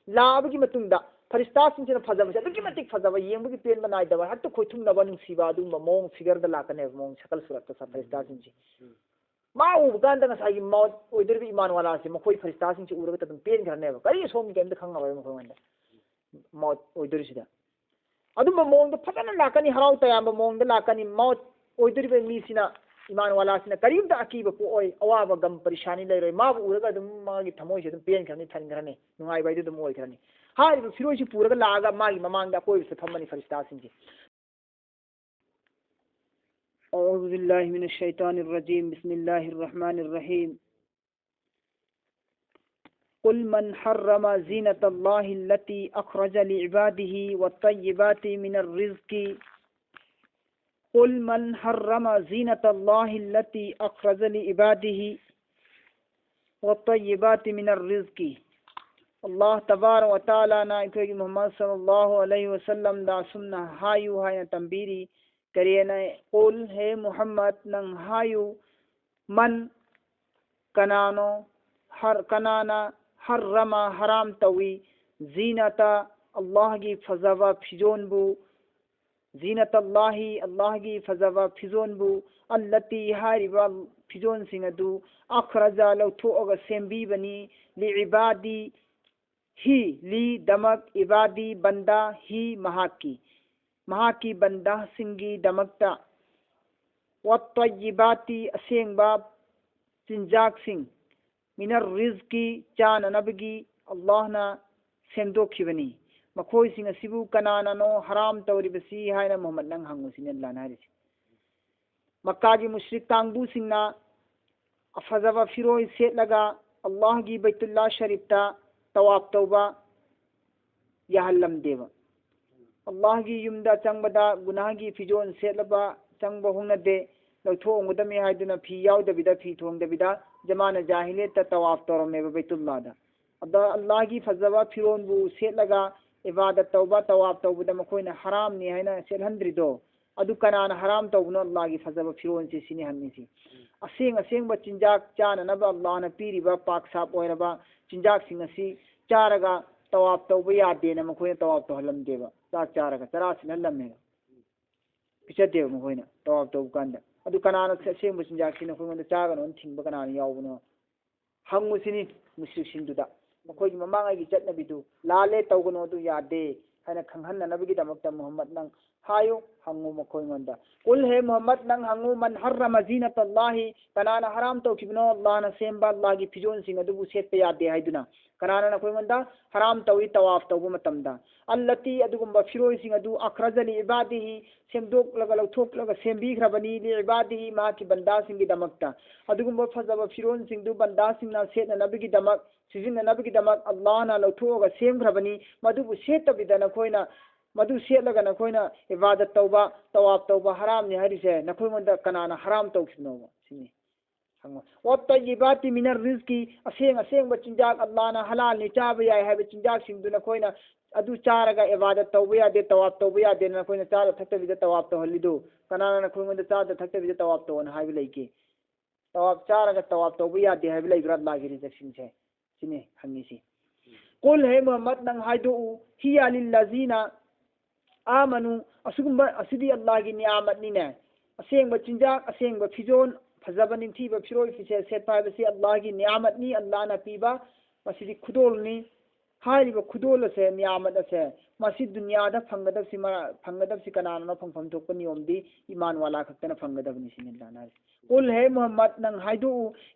लाबगी मतुंगदा फरिस्ता सिंह फजब से अदुगी मतिक फजब येंबगी पेन बनाइदबा हट खोइथुम नबा नुसीबा अदु मोंग फिगर द लाकने मोंग सकल सुरत सा फरिस्ता सिंह मा उबगांदा ngasai मौत ओइदरबी ईमान वाला से मखोई फरिस्ता सिंह उरगा तदम पेन घरनेबा करी सोम केमद खंगबा मखोई मंदा मौत ओइदरसिदा अदुम मोंग फजना लाकनी हराउ तयाम मोंग लाकनी मौत ओइदरबे मीसिना ईमान वाला सिना करीम दा अकीब को ओय अवाब गम परेशानी ले रे मा उरगा दम मागी थमोय से दम पेन खरनी थन घरने नुंगाई बाइदु दम ओय खरनी हाय फिरोय से पूरगा लागा मागी ममांग दा कोई से फमनी फरिस्ता सिंह औज़ु बिल्लाहि मिनश शैतानिर रजीम बिस्मिल्लाहिर रहमानिर रहीम कुल मन हर्रम ज़ीनतल्लाहि अल्लती अखरज लिइबादिही वत्तय्यिबाति मिनर रिज़्क़ि कुल मन हर्रम ज़ीनतल्लाहि अल्लती अखरज लिइबादिही वत्तय्यिबाति मिनर रिज़्क़ि अल्लाह तबारक व तआला ना इखोगी मोहम्मद सल्लल्लाहु अलैहि वसल्लम दा सुन्ना हायु हाय तंबीरी करेना कुल हे मोहम्मद नंग हायु मन कनानो हर कनाना हर्रमा हराम तवी जीनता अल्लाह की फजवा फिजोनबु जीनत अल्लाह की फजवा फिजोनबु अल्लती हारिबा फिजोन सिंगदु अखरजा लौथोअगा सेंबीबनी लिइबादी ही ली दमक इबादी बंदा ही महाकी बंदा सिंगी दमकता वत्तय्यिबाती असेंबा चिंजाक सिंह मिनर रिज़्क़ी चाननबगी अल्लाहना सेंदोखिबनी मखोई सिंह असिबु कनानानो हराम तौरिबसी हायना मोहम्मद नंग हंगुसिन लानारिस मक्का की मुश्रिक कांगबू सिंगना अफजबा फिरोय सेटलगा अल्लाह की बैतुल्लाह शरीफता तवाफ तौबा याहल्लम देवा अल्लाह की युमदा चंगबदा गुनाह की फिजोन सेटलबा चंगबा होंगदे लौथोंगदमे हायदुना फी यावदबिदा फी थोंगदबिदा जमाना जाहिलियत तवाफ तौरमेबा बैतुल्लाहदा अदा अल्लाह की फजबा फिरोनबु सेटलगा इबादत तौबा तवाफ तौबदा मखोइना हराम नि हायना सेटहंद्रिदो अदु कनाना हराम तौबनो अल्लाह की फजबा फिरोन से सिनि हन्निसी असेंग चिंजाक चाननबा अल्लाहना पीरिबा पाक साप ओइरबा चिंजाक सिंग असि चारगा तवाफ तौबा यादेना मखोइना तवाफ तौहलमदेबा चाक चारगा तरासिन हलमनेगा पिछदेव मखोइना तवाफ तौब कांदा अदु कनाना असेंग चिंजाक सिन खोंगदा चागनो थिंबा कनाना यावबनो हंगुसिनि मुश्रिक सिंदुदा मखोइगी ममांगागी चटनबिदु लाले तौगनो दु यादे हायना खंगहन्ननबगी दमकता मोहम्मद नंग हायो हंगु मखोइंगोंदा कुल हे मोहम्मद नंग हंगु मन हर्रम ज़ीनतल्लाहि कनाना हराम तौखिबनो अल्लाहना सेंबा अल्लाह की फिजोन सिंग अदुबु सेटपे यादे हायदुना कनाना नखोइंगोंदा हराम तौई तवाफ तौबु मतमदा अल्लती अदुगुंबा फिरोय सिंग अदु अखरज लि इबादिही सेमदोक लगा लौथोक लगा सेंबीखरबनी लि इबादिही मा की बंदा सिंगी दमकता अदुगुंबा फजबा फिरोन सिंग दु बंदा सिंगना सेटना नबीगी दमक सिजिननबगी दमक अल्लाहना लौथोगा सेमखरबनी मदुबु सेटबिदा नखोइना मधु सेटलगा नखोइना इबादत तौबा तवाफ तौबा हराम ने हरिसे नखोइंगोंदा कनाना हराम तौखिबनोबा सिनि हंगो वत्तय्यिबाति मिनर रिज़्क़ी असेंग चिंजाक अल्लाहना हलाल नि चाबा याय हायबा चिंजाक सिंदु नखोइना अदु चारगा इबादत तौबा यादे तवाफ तौबा यादे नखोइना चार थक्तबिदा तवाफ तौहलिदु कनाना नखोइंगोंदा चार थक्तबिदा तवाफ तौन हायबा लैके तवाफ चारगा तवाफ तौबा यादे हायबा लैग्रा लागी रिजेक्शन से सिनि हंगिसी कुल हे मोहम्मद नंग हायदु हिया लिल्लज़ीना आमनु असुगुंबा असिदी अल्लाह की नियामत निने असेंग चिंजाक असेंग फिजोन फजबा निंथीबा फिरोय फिसे सेटपा बसी अल्लाह की नियामत नि अल्लाह ना पीबा मसिदी खुदोल नि हारिबा खुदोल से नियामत से मसि दुनिया दा फंगदब सि कनाना फंगफम थोप नियमदी ईमान वाला खक्तना फंगदब नि सिन लाना कुल हे मोहम्मद नंग हायदु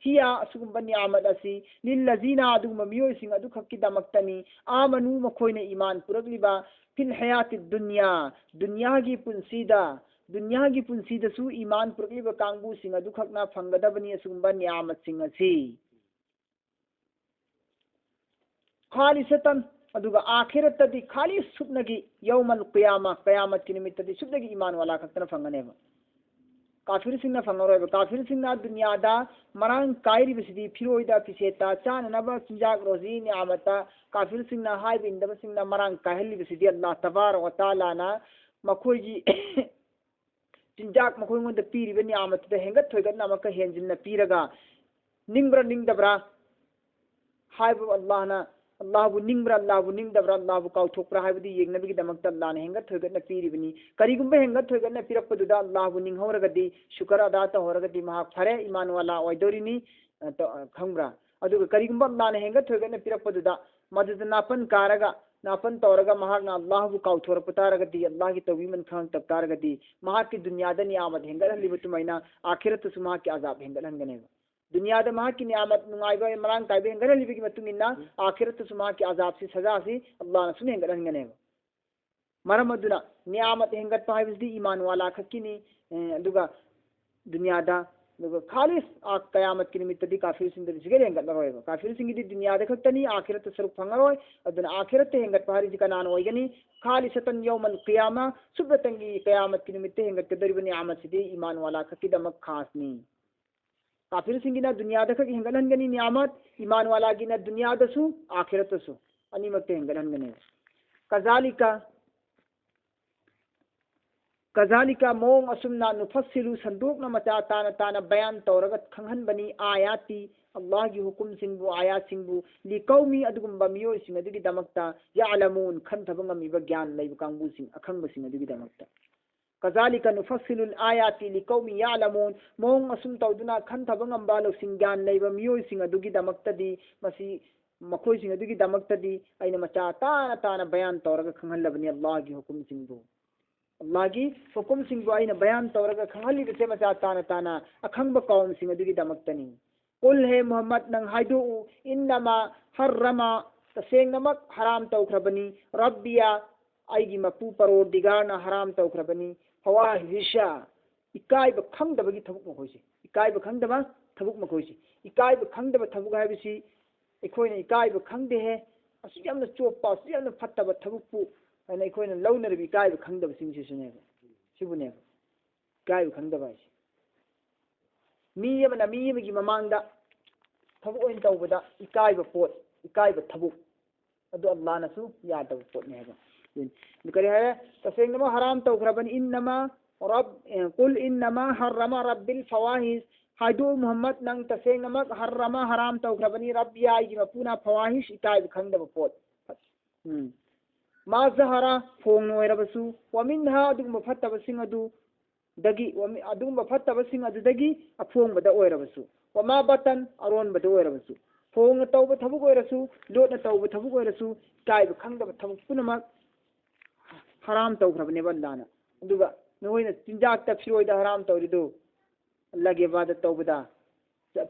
हिया असुगुंबा नियामत असि लिल्लज़ीना अदुगुंबा मियोय सिंग अदु खक्की दमक्तनी आमनु मखोइने ईमान पुरगलिबा फिल हयाति दुनिया की पुंसीदसु ईमान पुरगलिबा कांगबु सिंग अदु खक्ना फंगदबनी असुगुंबा नियामत सिंग असि खालिसतन अदुगा आखिरतदी खाली सुबनगी यौमल क़यामत की निमित्तदी सुबनगी ईमान वाला खक्तना फंगनेबा काफिर सिंगना फंगरोयबा काफिर सिंगना दुनियादा मरांग कायरिबसिदी फिरोइदा फिसेता चाननबा चिंजाक रोजी नियामता काफिर सिंगना हाइबिंदबा सिंगना मरांग काहलिबसिदी अल्लाह तबारक व तआला ना मखोइगी चिंजाक मखोइंगोंदा पीरिबा नियामतदा हेंगत थोइगतना अमका हेंजिनना पीरगा निंग्ब्रा निंगदब्रा हाइब अल्लाह ना अल्लाहबु निंग्ब्रा अल्लाहबु निंगदब्रा अल्लाहबु काउथोकप्रा हाइबदि येंगनबगिदमक्त अल्लाहना हेंगत थोइगतना पीरिबनि करिगुंबा हेंगत थोइगतना पिरक्पदुदा अल्लाहबु निंगहौरगदि शुक्र अदा तहौरगदि महा फरे ईमान वाला ओइदोरिनि खंग्रा अदुगा करिगुंबा अल्लाहना हेंगत थोइगतना पिरक्पदुदा मदुदा नापन कारगा नापन तौरगा महाकना अल्लाहबु काउथोरपतारगदि अल्लाह की तौबीमन खंग तबतारगदि महा की दुनियादा नियामत हेंगत हलिबतुमैना आखिरतसु महा की अजाब हेंगत हंगनेबा दुनिया महा की नियामत नुंगाइबा मरांग ताइबे हेंगत हलिबगी मतुंगिना आखिरतसु महा की अजाब से सजा से अल्लाह सुन हेंगत हंगनेबा मरम अदुना नियामत हेंगत पाइबसदि ईमान वाला खक्किनी अदुगा दुनियादा दुगा खालिस आ कयामत की निमित्तदि काफिर सिंगदि सिगे हेंगत लरोयबा काफिर सिंगदि दुनियादा खक्तनी आखिरत सरुक फंगरोय अदुना आखिरत हेंगत पारि जिकनान ओइगनी खालिसतन यौमल क़ियामा सुब्रतंगी कयामत की निमित्त हेंगत कदरिब नियामत सिदि ईमान वाला खक्की दमक खासनी काफिर सिंगिना दुनियादा खक हेंगत हंगनी नियामत ईमान वाला गिना दुनियादसु आखिरतसु अनिमत हेंगत हंगने कजालिका मोंग असुमना नुफस्सिलु संदूकना मचा ताना ताना बयान तौरगत खंगहन बनी आयाती अल्लाह की हुकुम सिंबु आयात सिंबु लिकौमी अदुगुम्बा मियोय सिंग अदुगी दमक्ता यालमून खंथबंगमिबा ज्ञान लैब कांगबु सिंग अखंग सिंग अदुगी दमक्ता कजालिका नुफस्सिलु आयाती लिकौमी यालमून मोंग असुम तौदुना खंथबंगम्बा लौसिंग ज्ञान लैब मियोय सिंग अदुगी दमक्तदी मसी मखोय सिंग अदुगी दमक्तदी अइना मचा ताना ताना बयान तौरगा खंगहलबनी अल्लाह की हुकुम सिंबु अल्लाह की हुकुम सिंह आइना बयान तौरगा खंगली बसे मचा ताना ताना अखंब कौम सिंह अदुगी दमक्तनी कुल हे मोहम्मद नंग हाइदो इन्नमा हर्रमा तसेंगमक हराम तौखरबनी रब्बिया आइगी मपू परोदिगारना हराम तौखरबनी फवाहिशा इकाइब खंगदबगी थबुक मखोइसे इकाइब खंगदबा थबुक मखोइसे इकाइब खंगदबा थबुक हाइबसी इखोइना इकाइब खंगदे हे असु यामना चोपा असु यामना फत्तबा थबुकपु अने इखोइना लौनरबि इकाइब खंगदबा सिंगसिसुनेबा सिबुनेबा इकाइब खंगदबा हाइसे मी अमना मी अमगी ममांगदा थबुक ओइन तौबदा इकाइब पोट इकाइब थबुक अदु अल्लाहनासु यादब पोटने हेबा करी है तसेंगमा हराम तौखरबन इन्नमा रब कुल इन्नमा हर्रमा रब्बिल फवाहिश हाइदो मोहम्मद नंग तसेंगमा हर्रमा हराम तौखरबनी रब्बिया की मपुना फवाहिश इकाइब खंगदब पोट मा जहरा फोंग नोयरबसु वमिनहा अदुगुम फत्तबसिंग अदु दगी अदुगुम फत्तबसिंग अदुदगी अफोंगबदा ओयरबसु वमा बतन अरोनबदा ओयरबसु फोंग तौब थबुक ओयरसु लोटना तौब थबुक ओयरसु काइब खंगदब थबुक पुनमक हराम तौखरबने बंदाना अदुगा नोइना चिंजाक तफिरोइदा हराम तौरिदो अल्लाह के इबादत तौबदा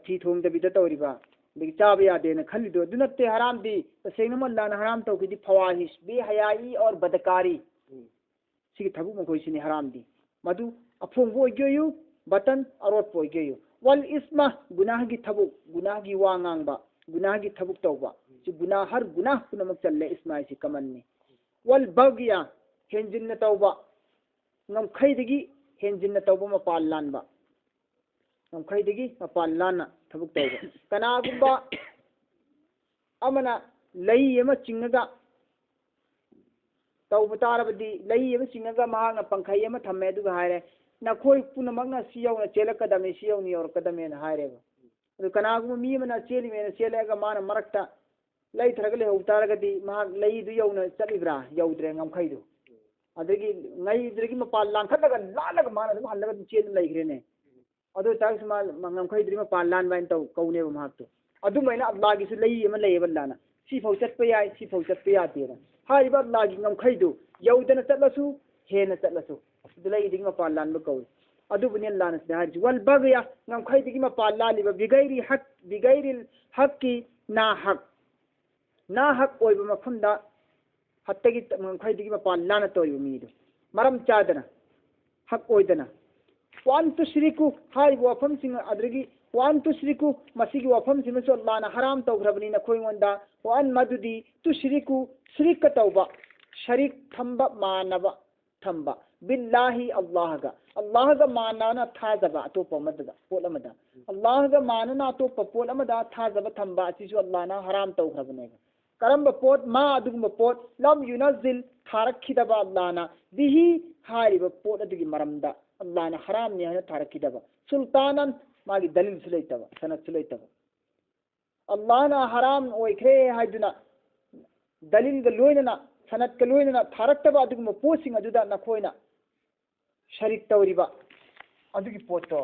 फी थोंगदबिदा तौरिबा लेकिन चाब यादे न खलिदो दुनते हराम दी तसेंगम अल्लाह न हराम तौकी दी फवाहिश बेहयाई और बदकारी सिगी थबुक मखोइसिनी हराम दी मधु अफोंगबो ओइगयो बतन अरोट पोइगयो वल इस्मा गुनाह की थबुक गुनाह की वांगांगबा गुनाह की थबुक तौबा सि गुनाह हर गुनाह पुनमक चल्ले इस्मा सि कमन्नी वल बगिया हेंजिन तौबा ngam हेंजिन तौबा मपाल लानबा ngam मपाल लाना थबुक तौबा कनागुंबा अमना लई एमा चिंगगा तौबा तारबदी लई एमा चिंगगा महांगना पंखै एमा थम्मे अदुगा हायरे नखोय पुनमगना सियौना चेलकदमे सियौनी औरकदमे हायरेबा अदु कनागुंबा मी एमना चेली मेना चेलगा माना मरक्ता लई थरगले होतारगदी मा लई दु यौना चलिब्रा यौद्रे ngam अदगी ngai द्रगी मपाल लांखलगा लालगा माना दम हल्लगा चेल लईग्रेने अदु ताक्स मा ngam द्री मपाल लान बाइन तौ कौने बमाक्तो अदु मैना अल्लाह की लई एमा लई बल्लाना सी फौ चटप याय सी फौ चटप यादेना हारिबा अल्लाह की ngam यौदना चटलसु हेना चटलसु अदु लई दिगी मपाल लान ब कौ अदु बुने अल्लाह न हारि वल बगया ngam दिगी मपाल लालिबा बिगैरी हक की ना हक ओइबा मफुंदा हत्तगी ngam मपाल लाना तोइबा मीदो मरम चादना हक ओइदना वान तुश्रिकु हाई वफम सिंह अद्रगी वान तुश्रिकु मसीगी वफम सिंह सो अल्लाह ना हराम तौखरबनी नखोय मोंदा वान मदुदी तुश्रिकु श्रिक तौबा शरीक थंबा मानबा थंबा बिल्लाहि अल्लाह गा मानना थाजबा अतोप मददा पोलमदा अल्लाह गा मानना अतोप पोलमदा थाजबा थंबा असिसु अल्लाह ना हराम तौखरबने करम पोट मा अदुगुम पोट लम युनजिल थारखिदबा अल्लाह ना बिही हारिब पोट अदुगी मरमदा अल्लाह ना हराम ने हना थारखिदबा सुल्तानन मागी दलील सुलैतबा सनद सुलैतबा अल्लाह ना हराम ओइखे हाइदुना दलील का लोइनना सनद का लोइनना थारक्तबा अदुगुम पोसिंग अदुदा नखोइना शरीक तौरिबा अदुगी पोतो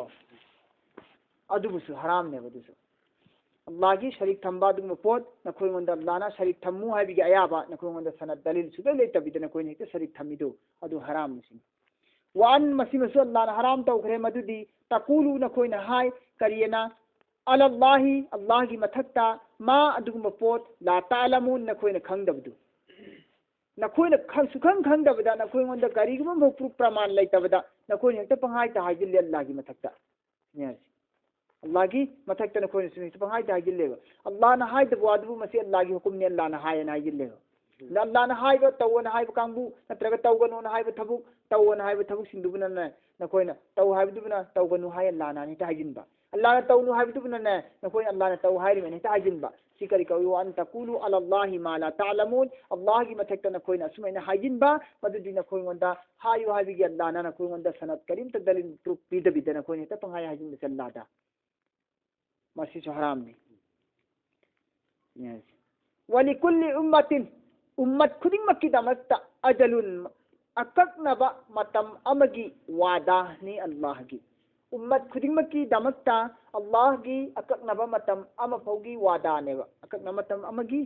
अदुबुसु हराम ने बदुसु अल्लाह की शरीक थंबा अदुगुम पोत नखोइंगोंदा अल्लाहना शरीक थम्मु हाबिगी अयाबा नखोइंगोंदा सनद दलील सुदे लेतबिदा नखोइने हेते शरीक थम्मिदो अदु हराम मुसिं वान मसिमसु अल्लाहना हराम तौखरे मदुदी तकुलु नखोइना हाय करियना अलल्लाहि अल्लाह की मथक्ता मा अदुगुम पोत ला तालमुन नखोइना खंगदबदु नखोइना सुखंग खंगदबदा नखोइंगोंदा करिगुम भोप्रु प्रमाण लेतबदा नखोइना हेते पंगाय ता हाजिल अल्लाह की मथक्ता यस अल्लाह की मथक्ता नखोइना सुनि पंगाय ता हाजिल अल्लाह ना हाय दबु अदबु मसी अल्लाह की हुकुम ने अल्लाह ना हाय ना हाजिल अल्लाह ना हाय तौना हाय कांगबु नत्रगा तौगनो ना हाय थबु तौना हाय थबु सिंदुबना नखोइना तौ हायबदुबना तौगनु हाय अल्लाह ना नि ता हाजिनबा अल्लाह ना तौनु हायबदुबना नखोइना अल्लाह ना तौ हायरि ने ता हाजिनबा सिकरी कवि वान तकुलु अलल्लाहि मा ला तालमुन अल्लाह की मथक्ता नखोइना सुमैना हाजिनबा मदुदी नखोइंगोंदा हायु हाबिगी अल्लाह ना नखोइंगोंदा सनद करीम त दलिल प्रूफ पीदबिदा नखोइना ता पंगाय हाजिन अल्लाह दा मसी हराम ने यस वलिकुल्लि उम्मतिन उम्मत खुदिंगमक्की दमक्ता अजलुन अकक्नबा मतम अमगी वादा नि अल्लाह की उम्मत खुदिंगमक्की दमक्ता अल्लाह की अकक्नबा मतम अम फौगी वादा नेबा अकक्न मतम अमगी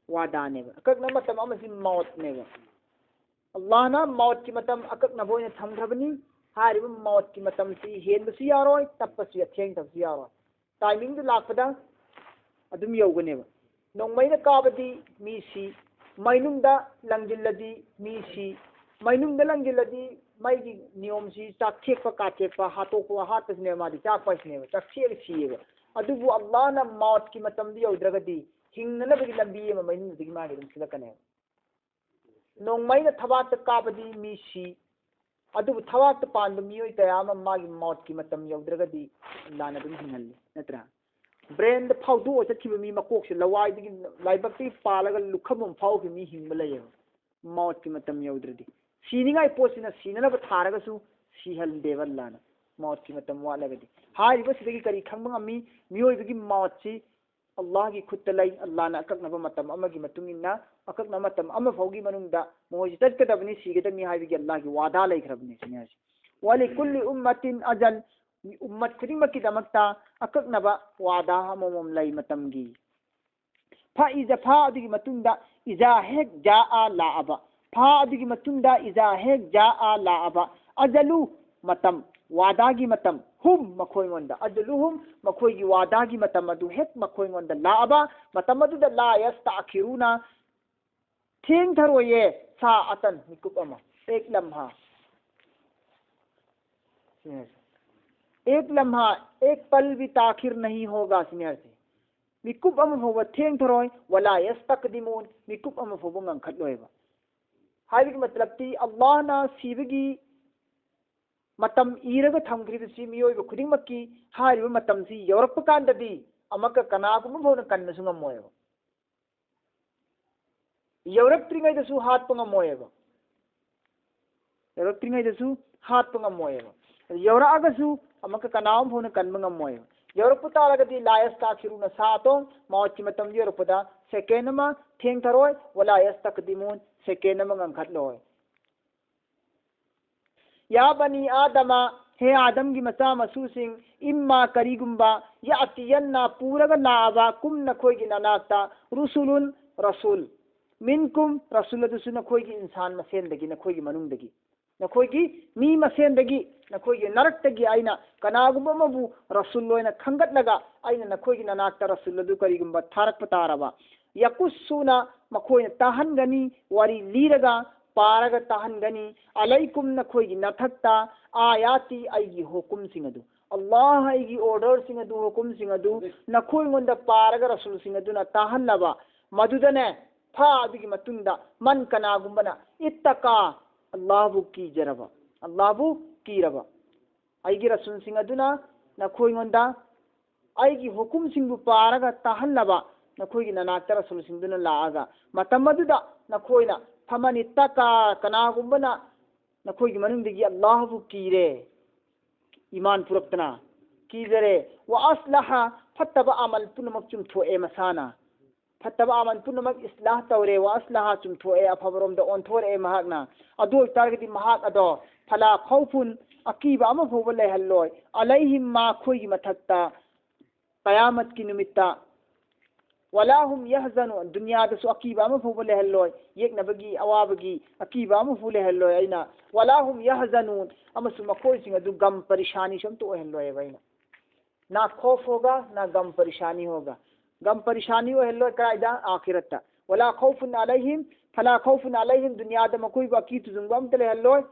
वादा नेबा अकक्न मतम अमसी मौत नेबा अल्लाह ना मौत की मतम अकक्नबो ने थमग्रबनी हारिब मौत की मतम सी हेनबसु यारोय तपसु थेंग तपसु यारोय टाइमिंग दु लाखपदा अदुम यौगनेबा नोंमैना काबदी मीसी मैनुंदा लंगिल्लदी मीसी मैनुंदा लंगिल्लदी मैगी नियम सी चाखेपा काचेपा हातोपा हातसने मादी चापसने चाखेर सीएबा अदुबु अल्लाह ना मौत की मतमदी यौद्रगदी हिंगनबगी लंबी एमा मैनुंदगी मागी दum सिलकने नोंमैना थबात काबदी मीसी अदुबु थबात पांदु मियोय तयामा मागी मौत की मतम यौद्रगदी अल्लाह ना दum हिंगल्ले नत्रा ब्रेन द फाउदु ओ चखिबा मी मकोक से लवाई दगी लाइबक्ति पालगा लुखबम फाउ की मी हिंगब लय मौत की मतम यौद्रदी सीनिंगाई पोसिना सीननब थारगसु सीहल देवल्लाना मौत की मतम वालगदी हारिबा सिदगी करी खंबंग अमी मियोयबगी मौत सी अल्लाह की खुद लई अल्लाह ना अकक्नब मतम अमगी मतुंगिना अकक्न मतम अम फौगी मनुंगदा मोजि तत्कदबनी सीगदमी हाबिगी अल्लाह की वादा लैखरबनी सिनियासी वलिकुल्लि उम्मतिन अजल उम्मत खुदिंगमक्की दमक्ता अकक्नब वादा हमोम लई मतमगी फा इजा फा अदुगी मतुंगदा इजा हेक जाआ लाअबा फा अदुगी मतुंगदा इजा हेक जाआ लाअबा अजलु मतम वादागी मतम हुम मखोइंगोंदा अजलुहुम मखोइगी वादागी मतम अदु हेक मखोइंगोंदा लाअबा मतम अदुदा ला यस्ताखिरुना थेंग थरोये सा अतन मिकुप अमा एक लम्हा एक लम्हा एक पल भी ताखिर नहीं होगा सिनियर से मिकुप अम होगा थेंग थरोय वला यस्तकदिमून मिकुप अम होबो ngangkhatloyba हाइबी मतलब ती अल्लाह ना सीबगी मतम इरग थमग्रिबसी मियोयब खुदिंगमक्की हारिबा मतम सी यौरप कांददी अमक कनागुम भोन कन्नसु ngमोयब यौरप त्रिंगै दसु हात पंगमोयब यौरप त्रिंगै दसु हात पंगमोयब यौरा अगसु अमक कनाम भोन कन्म ngमोयब यौरप तारगदी लायस ताखिरुना सातो मौत की मतम यौरपदा सेकेंड मा थेंग थरोय वला यस्तकदिमून सेकेंड मा ngangkhatloy या बनी आदमा हे आदम की मचा मसूसिंग इम्मा करीगुम्बा या अतियन्ना पूरग लाबा कुम नखोई की ननाक्ता रुसुलुन रसूल मिनकुम रसूल दुसु नखोई की इंसान मसेंदगी नखोई की मनुंगदगी नखोई की मी मसेंदगी नखोई की नरकतगी आइना कनागुम्बा मबु रसूल लोयना खंगतलगा आइना नखोई की ननाक्ता रसूल दु करीगुम्बा थारक पतारबा यकुसुना मखोई ताहनगनी वारी लीरगा पारग ताहनगनी अलैकुम नखोई की नथक्ता आयाती आइगी हुकुम सिंगदु अल्लाह आइगी ऑर्डर सिंगदु हुकुम सिंगदु नखोई गोंदा पारग रसूल सिंगदु ना ताहनलबा मदुदने फा अदिगी मतुंदा मन कनागुम्बना इत्तका अल्लाहबु की जरबा अल्लाहबु कीरबा आइगी रसूल सिंगदुना नखोई गोंदा आइगी हुकुम सिंगु पारग ताहनलबा नखोई की ननाक्ता रसूल सिंगदुना लागा मतमदुदा नखोइना थमनि तका कनागुम्बना नखोई की मनुंदगी अल्लाहबु कीरे ईमान पुरक्तना कीजरे व अस्लहा फत्तबा अमल पुनमक चुमथोए मसाना फतबा अमन पुनमक इस्लाह तौरे व अस्लाह चुमथोए अफबरोम द ओंथोरे महाकना अदो तारगति महाक अदो फला खौफुन अकीबा अमा फोब लेहल्लोय अलैहिम मा खोई मथक्ता कयामत की निमित्ता वलाहुम यहजनु दुनिया दसु अकीबा अमा फोब लेहल्लोय येकनबगी अवाबगी अकीबा अमा फु लेहल्लोय अइना वलाहुम यहजनु अमसु मखोई सिंग अदु गम परेशानी सम तो ओहल्लोय वइना ना खौफ होगा ना गम परेशानी होगा गम परेशानी ओहल्लोय कराइदा आखिरत वला खौफुन अलैहिम फला खौफुन अलैहिम दुनिया द मखोई बाकी तुजुंगम तले हल्लोय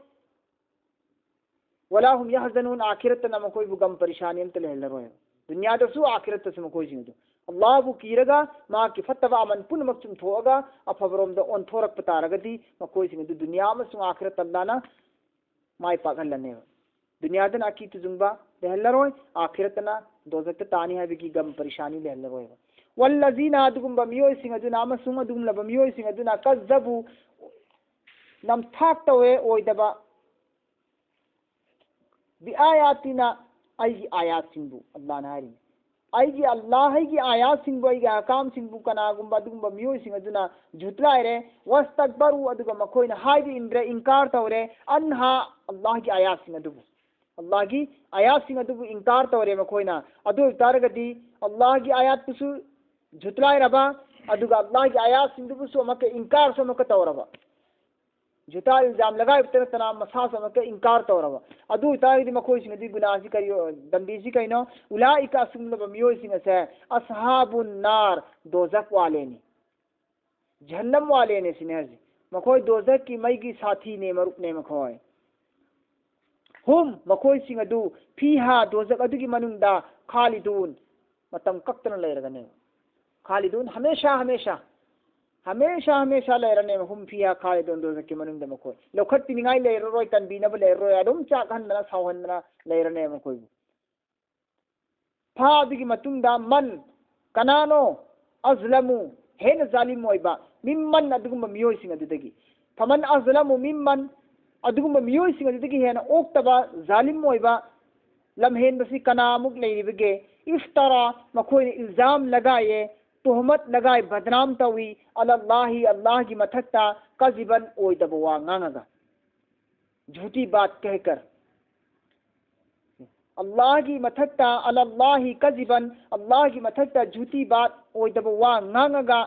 वला हम यहजनून आखिरत न मखोई बु गम परेशानी तले हल्लोय दुनिया द सु आखिरत से मखोई सिंग अल्लाह बु कीरगा मा की फतवा अमन पुन मक्चुम थोगा अफबरोम द ओन थोरक पतारगदी मखोई सिंग दुनिया में सु आखिरत अल्लाह ना माय पागलने दुनिया दन आकी तुजुंबा लेहल्लोय आखिरत ना दोजक तानी है बिकी गम परेशानी लेहल्लोय वल्लजीना अदुगुंबा मियोय सिंग अदुना अमसुंग अदुगुंलबा मियोय सिंग अदुना कज्जबु नमथाक तवे ओइदबा बि आयातिना आइगी आयात सिंबु अल्लाह ना हारि आइगी अल्लाह की आयात सिंबु आइगी अकाम सिंबु कनागुंबा अदुगुंबा मियोय सिंग अदुना झुतलाइरे वस्तकबरु अदुगा मखोइना हाइबि इंद्र इंकार तवरे अन्हा अल्लाह की आयात सिंग अदुबु अल्लाह की आयात सिंग अदुबु इंकार तवरे मखोइना अदु तारगदी अल्लाह की आयात पुसु झुतलाइरबा अदुगा अल्लाह की आयात सिंदुबु सो मके इंकार सो मके तवरबा झुता इल्जाम लगाय तना मसा सो मके इंकार तवरबा अदु तारगदी मखोइ सिंग दी गुनाह करियो दंबी सी कइनो उलाइका सुमलब मियोय सिंग से असहाबुन नार दोजक वाले ने जहन्नम वाले ने सिनेज मखोइ दोजक की मई की साथी ने मरुक ने मखोय हुम मखोइ सिंग अदु फीहा दोजक अदुगी मनुंदा खालिदून मतम कक्तन लेरगने खालिदून हमेशा हमेशा हमेशा हमेशा लेरने हुम फिया खालिदून दोजक की मनुंदा मखोय लौखत पिनिगाई लेररोय तनबीनब लेररोय अदुम चाखनना सावहनना लेरने मखोय फा अदुगी मतुंदा मन कनानो अजलमु हेन जालिम ओइबा मिम्मन अदुगुम मियोय सिंग अदुदगी फमन अजलमु मिम्मन अदुगुम मियोय सिंग अदुदगी हेन ओक्तबा जालिम ओइबा लमहेन बसी कनामुक लेरिबगे इफ्तरा मखोय इल्जाम लगाए तुहमत लगाए बदनाम तवी अल्लाह अल्लाह की मथक्ता कजिबन ओइदब वांगांगा झूठी बात कहकर अल्लाह की मथक्ता अल्लाह कजिबन अल्लाह की मथक्ता झूठी बात ओइदब वांगांगा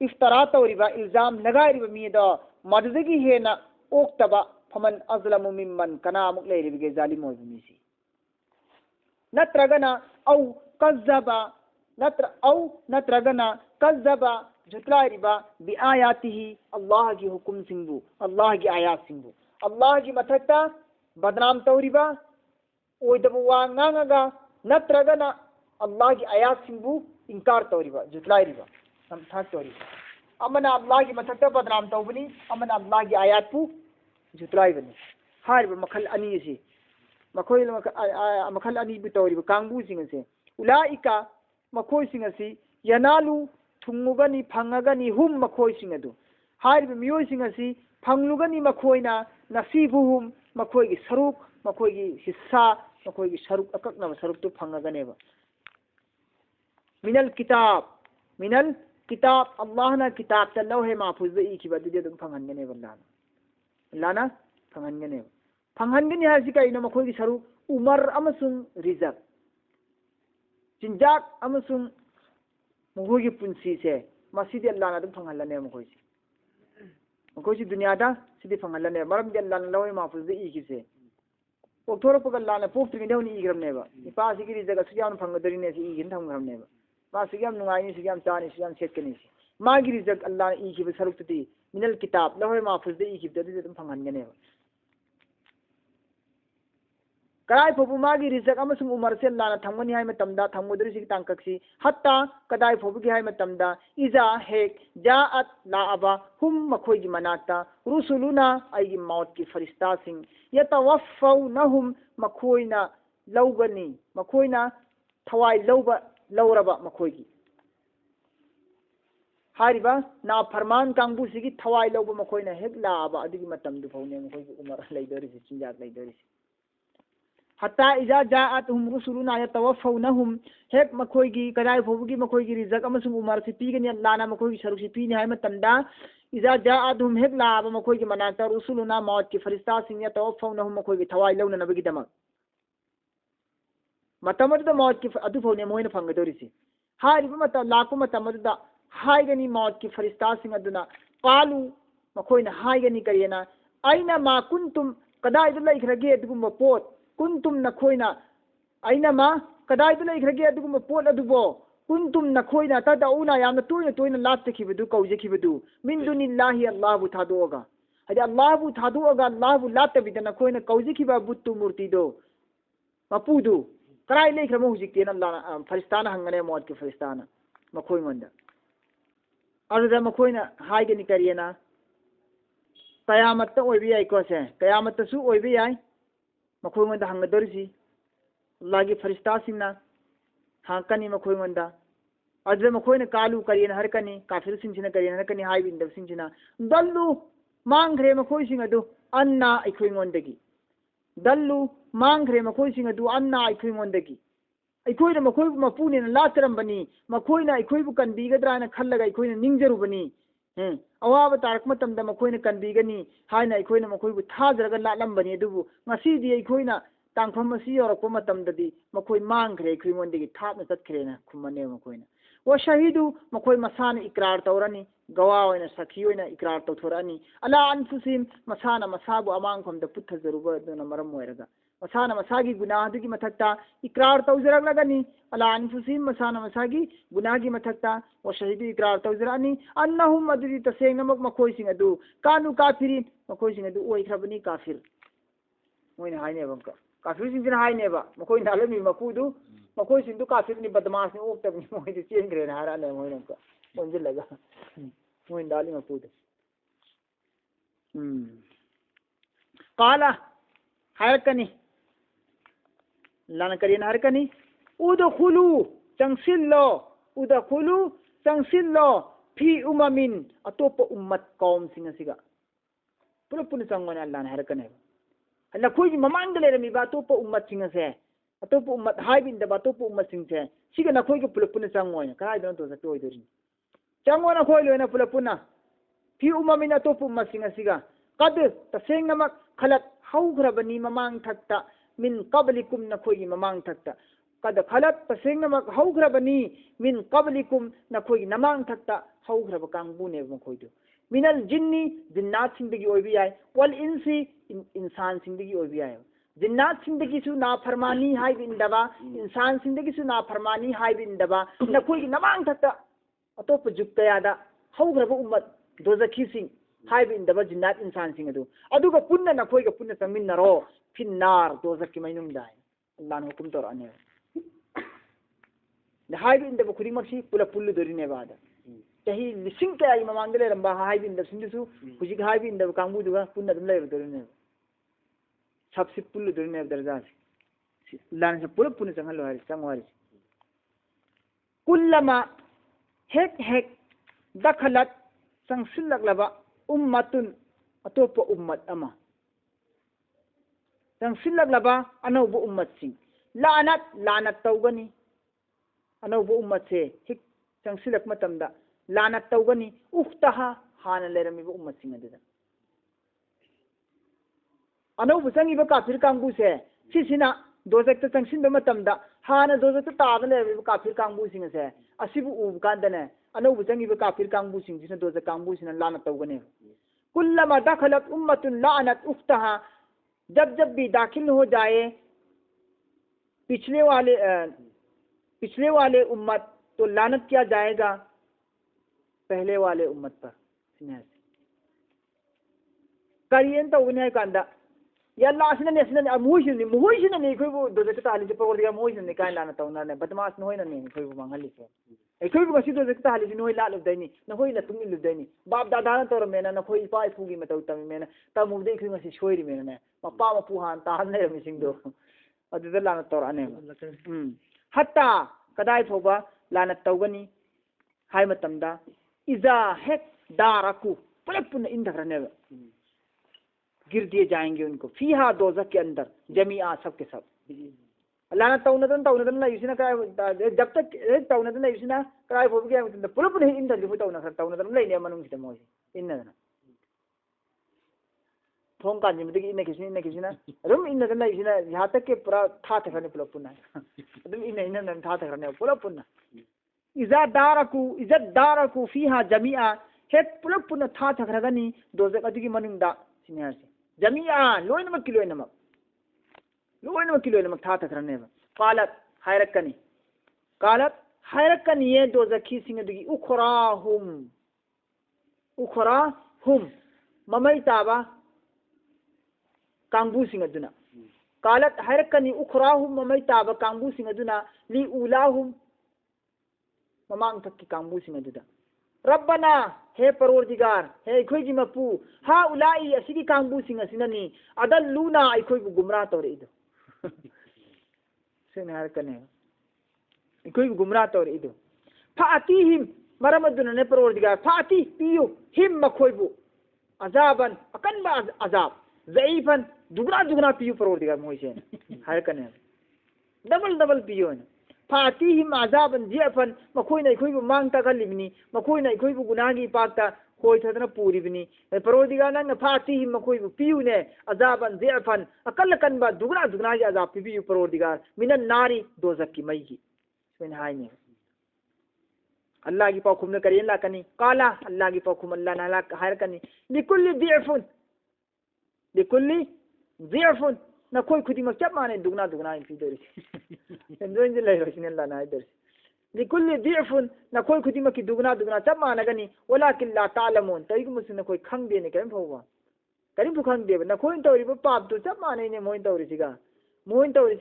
इफ्तरा तौरिबा इल्जाम लगाइरिबा मीदो मददगी हेना ओक्तबा फमन अजलमु मिम्मन कनामुक लेरिबगे जालिम ओइबा मीसी नत्रगना औ कज्जबा नत्रगना कज्जबा झुतलाइरिबा बि आयातिही अल्लाह की हुकुम सिंबु अल्लाह की आयात सिंबु अल्लाह की मथक्ता बदनाम तौरिबा ओइदबु वांगांगा नत्रगना अल्लाह की आयात सिंबु इंकार तौरिबा झुतलाइरिबा नमथाक तौरिबा अमना अल्लाह की मथक्ता बदनाम तौबनी अमना अल्लाह की आयात पु झुतलाइबनी हारिबा मखल अनी से मखोय मखल अनी बि तौरिबा कांगबु सिंग से उलाइका मखोय सिंग से यनालु थुंगुगनी फंगगनी हुम मखोय सिंग अदु हारिबा मियोय सिंग से फंगलुगनी मखोयना नसीबुहुम मखोय की सरुक मखोय की हिस्सा मखोय की सरुक अककना सरुक तो फंगगनेबा मिनल किताब अल्लाह ना किताब त लौहे महफूज द इखिबा दुदे दम फंगनगनेबा लाना फंगनगनेबा फंगनगनी हासि कइनो मखोय की सरुक उमर अमसुंग रिजक चिंजाक अमसुंग मखोय की पुंसी से मसीदे अल्लाह ना दम फंगहलने मखोय सी दुनिया दा सिदे फंगहलने मरम दे अल्लाह ना लौहे महफूज द इखिसे पोक्थोरपग अल्लाह ना पोक्त्रिगे देवनी इग्रमनेबा इपा सिगी रिजक असुयाम फंगदरिने सी इगिन थमग्रमनेबा मा सिगम नुगाइनी सिगम चानी सिगम सेटकनी सी मागी रिजक अल्लाह ने इखिब सरुक्तति मिनल किताब लौहे महफूज दे इखिब दे दम फंगहनगनेबा कदाई फोबु मागी रिजक अमसुंग उमर से अल्लाह ना थमगनी हाय मतमदा थमगदरि सिग तांकक्सी हत्ता कदाई फोबुगी हाय मतमदा इजा हेक जाअत लाअबा हुम मखोय की मनाक्ता रुसुलुना आइगी मौत की फरिश्ता सिंह यतवफ़ौनहुम मखोयना लौगनी मखोयना थवाई लौरबा मखोय की हारिबा ना फरमान कांगबु सिगी थवाई लौबा मखोयना हेक लाअबा अदिगी मतम दु फौने मखोय की उमर लैदरिसि चिंजाक लैदरिसि हत्ता इजा जाअतहुम रुसुलुना यतवफ़ौनहुम हेक मखोइगी कदाई फोबगी मखोइगी रिजक अमसुम उमर से पीगनी अल्लाहना मखोइगी सरुसी पीनी हाय मतंदा इजा जाअतहुम हेक लाब मखोइगी मनाता रुसुलुना मौत की फरिश्ता सिंह यतवफ़ौनहुम मखोइगी थवाई लौना नबगी दमक मतमद मौत की अदु फोने मोइना फंगदोरिसी हारिबा मत लाकु मतमद हाइगनी मौत की फरिश्ता सिंह अदुना कालू मखोइना हाइगनी करियना अइना मा कुंतुम कदाई लैखरगे अदुगुम पोत कुंतुम नखोइना अइना मा कदाई लैखरगे अदुगुम पोत अदुबो कुंतुम नखोइना तदउना यामना तोइना तोइना लात्तखिबदु कौजखिबदु मिन दुनिल्लाहि अल्लाहु थादोगा हदि अल्लाहु थादोगा अल्लाहु लात्तबिदा नखोइना कौजखिबा बुत्तु मूर्तिदो मपुदु कराई लैखरमो हुजिक्तेन अल्लाह फरिश्ताना हंगने मौत की फरिश्ताना मखोइ मंदा अरुदा मखोइना हाइगनी करियना कयामत ओइबि याई कोसे कयामत सु ओइबि याई मखोइ मंदा हंगदोरिसी अल्लाह की फरिश्ता सिंगना हाकनी मखोइ मंदा अरुदा मखोइना कालू करियना हरकनी काफिर सिंगसिना करियना हरकनी हाइबि इंदब सिंगसिना दल्लू मांगरे मखोइ सिंग अदु अन्ना अखोइ मोंदगी दल्लू मांगरे मखोइ सिंग अदु अन्ना अखोइ मोंदगी अखोइना मखोइ मपुनेना लातरंबनी मखोइना अखोइबु कनबीगद्राना खल्लगा अखोइना निंगजरुबनी अवाब तारक मतमदा मखोइना कनबीगनी हाइना अखोइना मखोइबु थाजरगा लालंबनी अदुबु ngasiदी अखोइना तांगफम मसी यौरकप मतमददी मखोइ मांगरे अखोइ मोंदगी थापना चतखरेना खुमने मखोइना व शहीदु मखोइ मसाना इकरार तौरनी गवा ओइना सखी ओइना इकरार तौथोरनी अला अनफुसिम मसाना मसाबु अमांगफमदा पुथजरुबा दुना मरम ओइरगा मसाना मसागी गुनाहदुगी मथक्ता इकरार तौजरगलगनी अला अनफुसिम मसाना मसागी गुनाहगी मथक्ता व शहीदु इकरार तौजरनी अन्नहुम मदुदी तसेंगनमक मखोइसिंग अदु कानु काफिरिन मखोइसिंग अदु ओइखरबनी काफिर मोइना हाइनेबा काफिरसिंगना हाइनेबा मखोइ नालमी मपुदु मखोइसिंदु काफिरनी बदमाशनी ओक्तबनी मोइदि चेंग्रेना हाराने मोइना का मोंजिलगा मोइन डाली मपुदु काला हारकनी लाना करियन हरकनी उदखुलू चंगसिल्लो उदखुलू चंगसिल्लो फी उममिन अतोप उम्मत कौम सिंग सिगा पुल पुल चंगोने अल्लाह ने हरकने अल्लाह खोई ममांग लेरमी बा अतोप उम्मत सिंग से अतोप उम्मत हाइबिन द अतोप उम्मत सिंग से सिगा न खोई के पुल पुल चंगोने काय दन तो सकतो ओइदोरी चंगोना खोई लोना पुल पुना फी उममिन अतोप उम्मत सिंग सिगा कद तसेंग नमक खलत हौग्रबनी ममांग थक्ता मिन कबलिकुम नखोई ममांग थक्ता कद खलत तसेंग नमक हौग्रबनी मिन कबलिकुम नखोई नमांग थक्ता हौग्रब कांगबुने मखोइदो मिनल जिन्नी जिन्नात सिंदगी ओइबि याय वल इंसी इंसान सिंदगी ओइबि याय जिन्नात सिंदगी सु ना फरमानी हाय बिंदबा इंसान सिंदगी सु ना फरमानी हाय बिंदबा नखोई नमांग थक्ता अतोप जुक्तयादा हौग्रब उम्मत दोजखी सिंग हाय बिंदबा जिन्नात इंसान सिंग अदु अदुगा पुन्ना नखोइगा पुन्ना चंगमिन्नरो फिन्नार दोजखी मैनुंगदा अल्लाह ने हुकुम तोरने हाय बिंदबा खुदिमक्सी पुला पुल्लु दोरिने बादा चाही लिसिंग कया ममांग लेरंबा हाय बिंदब सिंदुसु हुजिक हाय बिंदब कांगबुदुगा पुन्ना दम लेर दोरिने सबसे पुल्लु दोरिने दरजा अल्लाह ने पुला पुन्ना चंगलो हारि चंगो हारि कुल्लमा हेक हेक दखलत संसिलकलबा उम्मतुन अतोप उम्मत अमा संसिलकलबा अनौब उम्मत सिंग लानत लानत तौगनी अनौब उम्मत से हिक संसिलक मतमदा लानत तौगनी उख्तहा हाना लेरमिबा उम्मत सिंग अदुदा अनौब संगिबा काफिर कांगबु से सिसिना दोजक तंगसिनबा मतमदा हाना दोजक ताबा लेरमिबा काफिर कांगबु सिंग से असिबु उब कांदने अनौब संगिबा काफिर कांगबु सिंग सिना दोजक कांगबु सिना लानत तौगने कुल्लमा दखलत उम्मतुन लानत उख्तहा जब जब भी दाखिल हो जाए पिछले वाले उम्मत तो लानत किया जाएगा पहले वाले उम्मत पर करियन तो उन्हें कांदा या लासने नेसने मुहुइसने ने कोई दोजक ताली से पकड़ दिया मुहुइसने काय लानत तौना बदमाश नोय ने कोई मांगली से अखोई मसी दोजक ताली से नोय लालुदैनी नखोई न तुंगि लुदैनी बाप दादा तौर मेना नखोई इपा इपुगी मतौ तमी मेना तमुदे इखोई मसी सोइरि मेना मपा मपु हान ताहन ने मिसिंगदो अदुदा लानत तौर अने हत्ता कदाई फोबा लानत तौगनी हाय मतमदा इजा हेक दारकु पुलप पुन इंदरने गिर दिए जाएंगे उनको फीहा दोजक के अंदर जमीआ सब के सब अल्लाह तौनदन लाइसिना काय जब तक तौनदन लाइसिना काय फोब के मतलब पुल पुल इन दल फु तौनदन लाइने मनुंग सिदा मोय इनना थोंग कान जिमदगी इन किसिना रुम इन दन लाइसिना यहां तक के पूरा था थखने पुल पुना अदम इन नन था थखने पुल पुना इज्जत दारकू फीहा जमीआ हेक पुल पुना था थखरगनी दोजक अदुगी मनुंगदा सिनियासे जमीआ लोइनमक लोइनमक था थखरने कालत हायरकनी ये दोजखी सिंग अदुगी उखराहुम ममई ताबा कांगबू सिंग अदुना कालत हायरकनी उखराहुम ममई ताबा कांगबू सिंग अदुना ली उलाहुम ममांग तक की कांगबू सिंग अदुदा रब्बना हे परवरदिगार हे अखोई मपू हा उलाई असिगी कांगबू सिंग असिननी अदल्लूना अखोई गुमराह तौरेदो सेन हायरकने अखोई गुमराह तौरेदो फातिहिम मरमदुना ने परवरदिगार फाति पियो हिम मखोइबू अजाबन अकनबा अजाब ज़ईफन दुगना पियो परवरदिगार मोइसे हायरकने डबल पियो फातिहिम अजाबन जियफन मखोइना अखोइबू मांग तगलिबनी मखोइना अखोइबू गुनागी पाक्ता होय थदना पूरिबनी परवरदिगार नंग फातिहिम मखोइबू पियुने अजाबन जियफन अकल कनबा दुगना की अजाब पिबियु परवरदिगार मिनन नारी दोजक की मईगी सेन हायने अल्लाह की पाखुम ने करियन लाकनी काला अल्लाह की पाखुम अल्लाह ना हायरकनी लिकुल्ली ज़ियफुन नखोई खुदिमक चप माने दुगना पिदोरि एंजोइन जे लेरो सिने अल्लाह ना हायदर लिकुल्ली ज़ियफुन नखोई खुदिमक की दुगना चप मानगनी वलाकिन ला तालमून तइगु मुसिन नखोई खंगदे ने करिम फौवा करिम फुखंगदे नखोइन तौरिबो पाप तो चप माने ने मोइन तौरिसिगा नोइन तौरि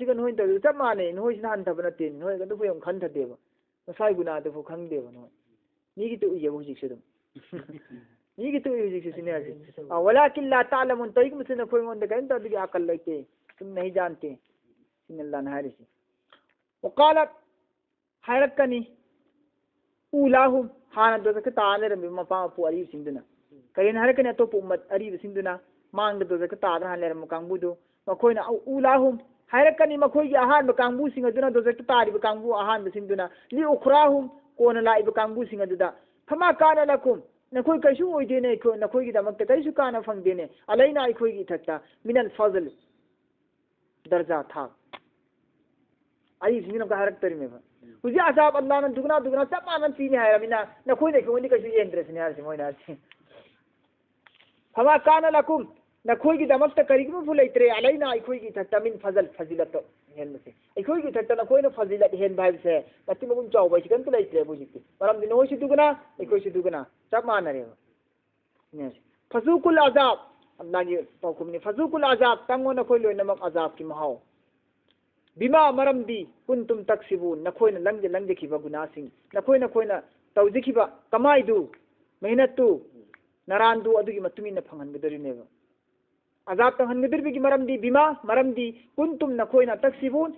चप माने नोइसिना हंथब नते नोइ गदु फुयम खंथदेबो मसाई गुना तो फुखंगदेबो नोइ नीगी तो इये हुजिक से नीगी तो हुजिक से ने वलाकिन ला तालमून तइगु मुसिन नखोइ मोंदे करिम तौरिगे अकल लेते तुम नहीं जानते इन अल्लाह ने हारिसी वकालत हायरकनी उलाहुम हाना दोजक ताले रंबि मपा पु अरीब सिंदुना करिन हायरकनी तो उम्मत अरीब सिंदुना मांग दोजक तादर हाले रम कांगबुदो मखोइना उलाहुम हायरकनी मखोइ की आहान कांगबु सिंग अदुना दोजक तारिब कांगबु आहान सिंदुना लि उखराहुम कोन लाइब कांगबु सिंग अदुदा फमा काना लकुम नखोइ कैसु ओइदेने नखोइ की दमक कैसु काना फंगदेने अलैना अखोइ की थक्ता मिनल फजल दर्जा था आई सिंगिनो का हरक तरी में हुजी अजाब अल्लाह ने दुगना सब मानन पीने है मिना नखोइ देखोनि कैसु ये इंद्रेस ने आरसे मोइना आरसे फमा काना लकुम नखोइ की दमक करिगु फुलैत्रे अलैना अखोइ की थक्ता मिन फजल फजिलत हेन से अखोइ की थक्ता नखोइ न फजिलत हेन भाई से मति मगुम चाव बाई सिकन तुलैत्रे बुजिते परम दिन होइ दुगना अखोइ से दुगना सब मान रे ने फजुकुल अजाब अल्लाह की पाकुमनी फजुकुल अजाब तंगो नखोइ लोइनमक अजाब की महाव बिमा मरमदी कुंतुम तक्सिबून नखोइना लंजे खिबा गुनासिंग नखोइना तौजिखिबा कमाइदु मेहनतु नरांदु अदुगी मतुमिना फंगनगदरिनेबा अजाब तंगनगदरबिगी मरमदी बिमा मरमदी कुंतुम नखोइना तक्सिबून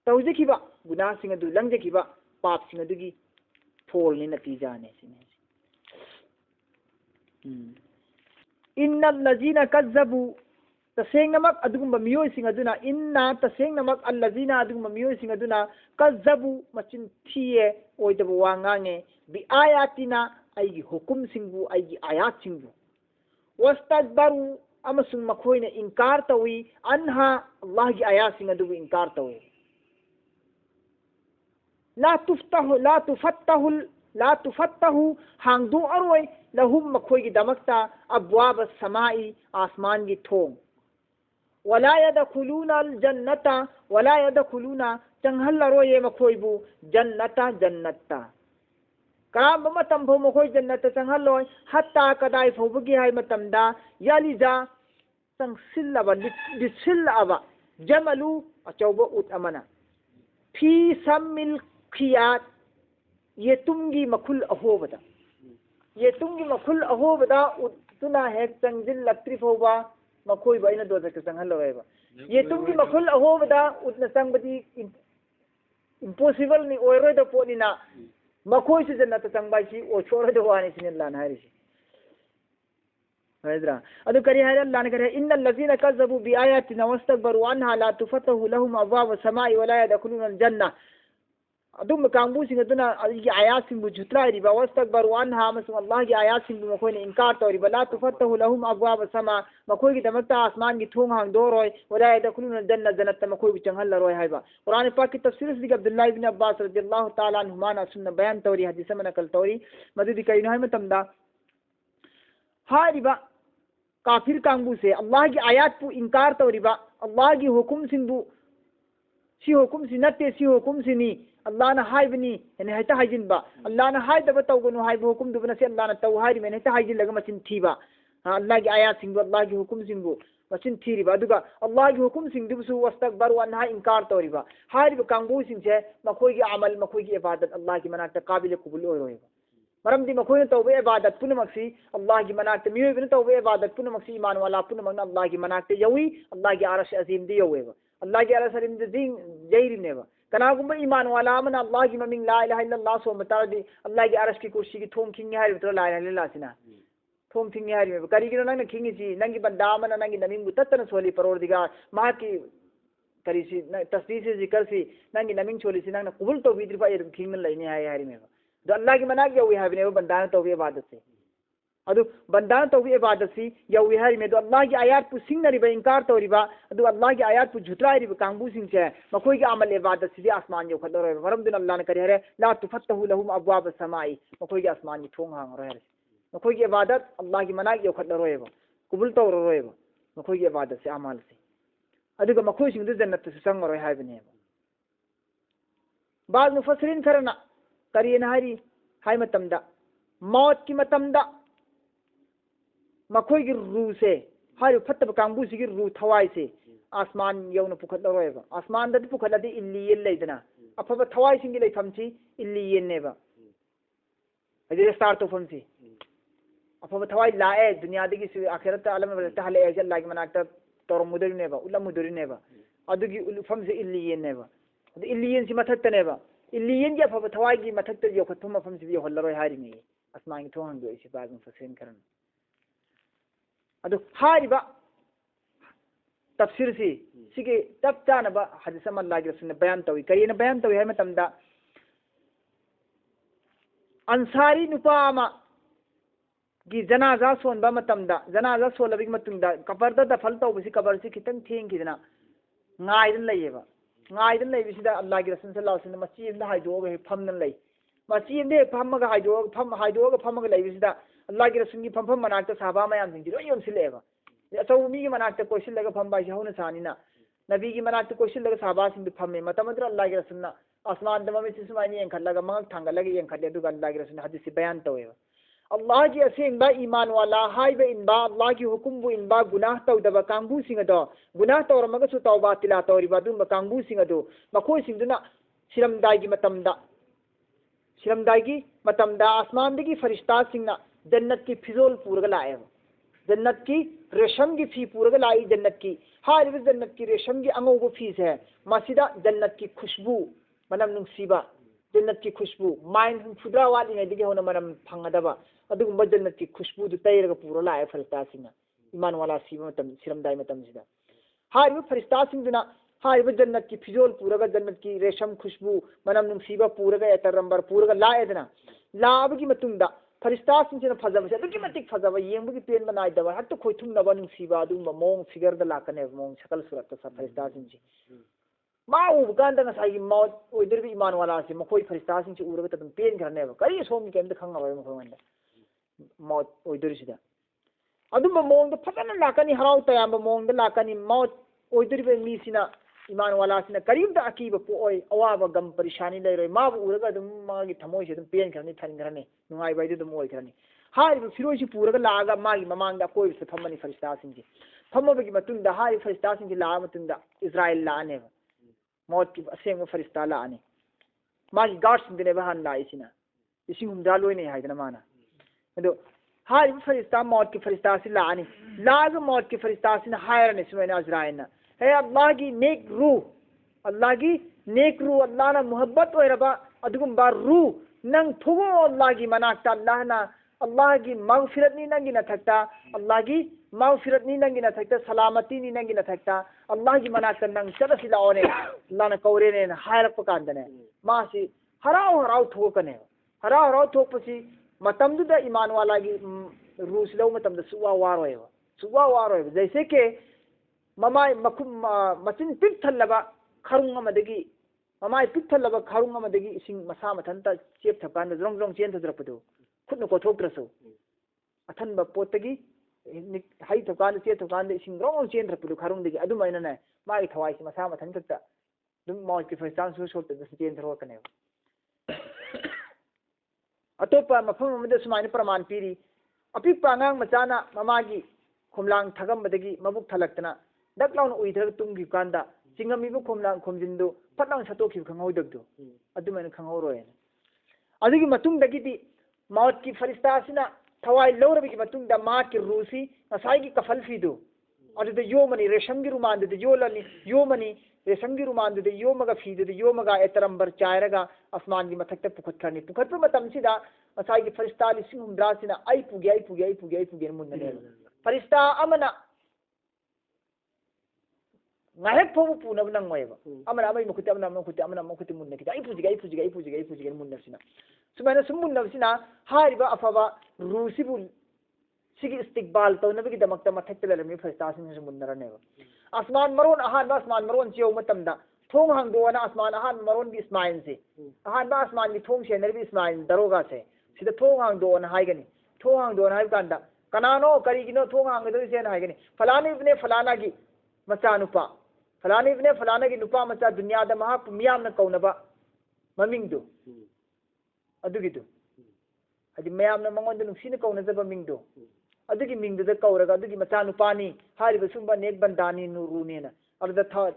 तौजिखिबा गुनासिंग अदु लंजेखिबा पापसिंग अदुगी फोलनि नतीजाने सिने इन्नल लजीना कज्जबू तसेंगनमक अदुगुंबा मियोइसिंग अदुना इन्ना तसेंगनमक अल्लजीना अदुगुंबा मियोइसिंग अदुना कज्जबू मचिन थिए ओइदबो वांगांगे बि आयातिना आइगी हुकुम सिंगबु आइगी आयात सिंगबु वस्तकबरू अमसुंग मखोइना इनकार तवी अनहा अल्लाह की आयात सिंग अदुगु इनकार तवी ला तुफत्तहु हांगदु अरोय लहुम मखोई की दमकता अब्वाब समाई आसमान की थोंग वला यदखुलूना चंगहल्लरोये मखोइबू जन्नता काम मतम भो मखोइ जन्नत चंगहल्लोय हत्ता कदाई फौबगी हाय मतमदा यालिजा संसिल्लबा लिसिल्लबा जमलु अचौबो उत अमना फी सम्मिल खियात ये तुमगी मखुल अहोबदा ये तुमगी मखुल अहोबदा उतना है चंजिल लक्त्री फोबा मखोइ बाइना दो जक चंगहल्लोयबा ये तुमगी मखुल अहोबदा उतना चंगबदी इम्पॉसिबल नि ओइरोय द पोनिना मखोइ से जन्नत चंगबाइसी ओ छोरो द वानी सिने लान हारिसी هذا أدو كريه هذا الله نكره إن الذين كذبوا بآياتنا واستكبروا عنها لا تفتح لهم أبواب السماء ولا يدخلون الجنة أدوم كامبوسين أدونا آياتين بجتلا ريبا واستكبروا عنها مسوا الله آياتين بمكوين إنكار توريبا لا تفتح لهم أبواب السماء مكوي دمتا آسمان کی تھوم ہاں دوروي ولا يدخلون الجنة جنة مكوي بچنگل روي هايبا قرآن پاک کی تفسیر سے عبد الله بن عباس رضی اللہ تعالی عنہما سنن بیان توری حدیث میں نقل توری مدد کئی نہ متمدا ہاریبا کافر کانگو سے اللہ کی آیات کو انکار توریبا اللہ کی حکم سنبو سی حکم سنتے سی حکم سنی اللہ نہ ہائبنی یعنی ہتا ہائجن با اللہ نہ ہائی دبا توگنو ہائب حکم دبنا سے اللہ نہ تو ہائری میں ہتا ہائجن لگا مچن تھیبا اللہ کی آیات سنگو اللہ کی حکم سنگو مچن تھیریبا دگا اللہ کی حکم سنگ دبسو واستكبروا عنها انکار توریبا ہاریبا کانگو سنگ سے مکوئی کی عمل مکوئی کی عبادت اللہ کی مناک قابل قبول ہوئے مرم دی مکوئی توبہ عبادت پن مکسی اللہ کی مناک میوے بن توبہ عبادت پن مکسی ایمان والا پن مگنا اللہ کی مناک یوی اللہ کی عرش عظیم دی ہوئے اللہ کی عرش عظیم دی جیری نے کنا گم ایمان والا من اللہ کی ممن لا الہ الا اللہ سو متا دی اللہ کی عرش کی کرسی کی تھوم کھنگی ہے تو لا الہ الا اللہ سنا تھوم کھنگی ہے کری کی نہ کھنگی سی ننگی بندا من ننگی نمین بتتن سولی پروردگار ما کی کری سی تسبیح سے ذکر سی ننگی نمین چولی سی نہ قبول تو بھی درفا کھنگ لینی ہے یاری میں جو اللہ کی مناک یوی ہے نے بندہ تو عبادت سے ادو بندہ تو عبادت سی یوی ہے میں تو اللہ کی آیات کو سنگ نہ انکار تو ربا ادو اللہ کی آیات کو جھٹلا ربا کانگو سنگ سے مکوئی کی عمل عبادت سی آسمان جو خدر ہے ورم دن اللہ نے کرے ہے لا تفتح لهم ابواب السماء مکوئی کی آسمان کی تھونگ ہاں رہے مکوئی کی عبادت اللہ کی مناک جو خدر ہے قبول تو رہے مکوئی کی عبادت سے اعمال سے ادو مکوئی سنگ جنت سے سنگ رہے ہے بنے بعض مفسرین کرنا کریے نہاری ہائی متمدا موت کی متمدا مکھوئی کی روح سے ہائی فتب کانگو سی کی روح تھوائی سے آسمان یون پکھت روئے با آسمان دد پکھت دی الیین لیدنا افب تھوائی سنگی لئی تھمچی الیین نے با اجے ستار تو فن سی افب تھوائی لائے دنیا دی کی آخرت عالم میں تہلے اجل لاگ مناکتا تور مدر نے با الا مدر نے با ادگی فم سے الیین نے با الیین سی متھت نے با الیین یا فب تھوائی کی متھت جو ختم فم سے یہ ہلروئے ہاری میں آسمان کی تھوہن دو اسی بعد مفسرین کرن ادو ہاربا تفسیر سی سیگے تب چانبا حدیث اللہ کی رسول نے بیان توئی کرینا بیان توئی ہے متمدا انصاری نپاما کی جنازہ سون با متمدا جنازہ سولبی متندا قبر دا دفل تو بسی قبر سی کتن تھین کیدنا غائدن لئیبا غائدن لئی بسیدا اللہ کی رسول صلی اللہ علیہ وسلم مسجد دا ہائدو گے پھمن لئی مسجد دے پھمگا ہائدو گا پھمگا لئی بسیدا اللہ کی رسول کی پھم مناکتا صحابہ میام سنگی رو یوم سلے با اچھا می کی مناکتا کوشل لگا پھم بائی ہون سانینا نبی کی مناکتا کوشل لگا صحابہ سنگی پھم میں متمدر اللہ کی رسولنا آسمان دماغ میں سسمانی ینکھر لگا مغل تھانگا لگا ینکھر لگا دوگا اللہ کی رسول حدیث بیان توئے با اللہ کی اسین با ایمان والا ہائی با ان با اللہ کی حکم بو ان با گناہ تو دبا کانگو سنگا دو گناہ تو رمگا سو توبہ تلا توری با دون با کانگو سنگا دو مکوئی سنگ دونا شرم دائی کی متمدا شرم دائی کی متمدا آسمان دی کی فرشتہ سنگنا جنت کی فضول پورگ لائے ہو جنت کی ریشم کی فی پورگ لائی جنت کی ہر جنت کی ریشم کی انگو کو فیس ہے مسیدہ جنت کی خوشبو منم نصیبہ جنت کی خوشبو مائن فدرا والی نے دیگه ہونا منم پھنگدبا ادگم جنت کی خوشبو دو تیرگ پورا لائے فرشتہ سنگا ایمان والا سیبہ متم شرم دائی متم سیدہ ہر فرشتہ سنگنا ہر جنت کی فضول پورگ جنت کی ریشم خوشبو منم نصیبہ پورگ اترمبر پورگ لائے دنا لاب کی متندا فرشتہ سنجنا فضا بس ادگی متک فضا یم کی پین بنائی دبا ہت کوئی تھم نبا نصیبہ دم مون فگر د لاکنے مون شکل صورت سا فرشتہ سنجی ما او گاندہ نسائی موت او ادھر بھی ایمان والا سے مکوئی فرشتہ سنجی اورگ تم پین کرنے با کری سوم کے اندر کھنگا با مکوئی موت او ادھر سیدہ ادم مون د فتن لاکنی ہراو تیام مون د لاکنی موت او ادھر بھی میسینا ایمان والا سنا کریم دا عقیب پوئی اواب غم پریشانی لے رہے ما اورگا دم ماگی تھموئی سے دم پین کرنے تھن کرنے نوای بائی دم اوئی کرنے ہاری فیروشی پورگا لاگا ماگی ممانگ دا کوئی سے پھمنی فرشتہ سنجی پھمو بگی متن دا ہاری فرشتہ سنجی لا متن دا اسرائیل لانے موت کی اسیم فرشتہ لانے ماگی گارڈ سندنے بہان لائی سنا اسی ہم دالوئی نہیں ہے مانا دو ہاری فرشتہ موت کی فرشتہ سے لانے لاگ موت کی فرشتہ سے ہائر نے سوئنا اسرائیل ہے اللہ کی نیک روح اللہ کی نیک روح اللہ نا محبت و ربا ادگم بار روح ننگ تھوگو اللہ کی مناکتا اللہ نا अल्लाह की मगफिरत नी नंगी नथकता अल्लाह की मगफिरत नी नंगी नथकता सलामती नी नंगी नथकता अल्लाह की मनाक नंग चलसी लाओने अल्लाह न कौरे ने हायरप कांदने मासी हराव हराव थोकने हराव हराव थोकपसी मतमदुदा ईमान वाला की रूस लो मतमद सुवा वारोय सुवा वारोय जैसे के ममाय मकुम मचिन पिक थल्लबा खरुंग अमदगी ममाय पिक थल्लबा खरुंग अमदगी इसिंग मसा मथनता चेप थकान जोंग जोंग चेन थद्रपदो खुद को थोकद्रसो अथनबा पोतगी हाई थकान चे थकान इसिंग रोंग चेन थद्रपदो खरुंगदगी अदुमायना ने माय थवाई से मसा मथन कक्ता दुम मौज की फस्तान सो सोत चेन थरोकने अतोपा मफम अमदे सुमायन प्रमाण पीरी अपिक पांगांग मचाना ममागी खुमलांग थगमबदगी मबुक थलक्तना दक लाउन उइधर तुंगी कांदा चिंगमीबु खुमलांग खुमजिंदु फटलांग सतोखि खंगौदगदु अदुमैन खंगौरोय अदुगी मतुंगदगिदी मौत की फरिश्ता सिना थवाई लौरबगी मतुंगदा मा की रूसी नसाईगी कफलफीदु अदुदा योमनी रेशमगी रुमांदुदा योलनी योमनी रेशमगी रुमांदुदा योमगा फीदुदा योमगा एतरंबर चायरगा आसमान की मथक्ता पुखतखरनी पुखतप मतमसिदा नसाईगी फरिश्ता लिसिंग हुमद्रासिना आई पुगे मुन्नने फरिश्ता अमना ngahek phobu puna nang moyeba amana amai mukuti amana mukuti munne kita ai pujiga munna sina sumana sumunna sina hariba afaba rusibul sigi istiqbal to nabi damak ta mathak tela mi fasta sin sumunna ne asman maron chiyo matamda thong hang do na asman ahan maron bi ismail se ahan ba asman ni thong se nerbi ismail daroga se sida thong hang do na haigani thong hang do na haib kanda kanano karigino thong hang do se na haigani falani ibne falana gi macha nupa फलानी ने फलाना की नुपा मचा दुनिया दा महा मियाम न कौनबा ममिंग दो अदुगी दो अदि मयाम न मंगोन द नुसिन कौन जबा मिंग दो अदुगी मिंग द कौरगा अदुगी मचा नुपानी हारिबा सुंबा नेक बंदानी नुरुनेना अदुदा था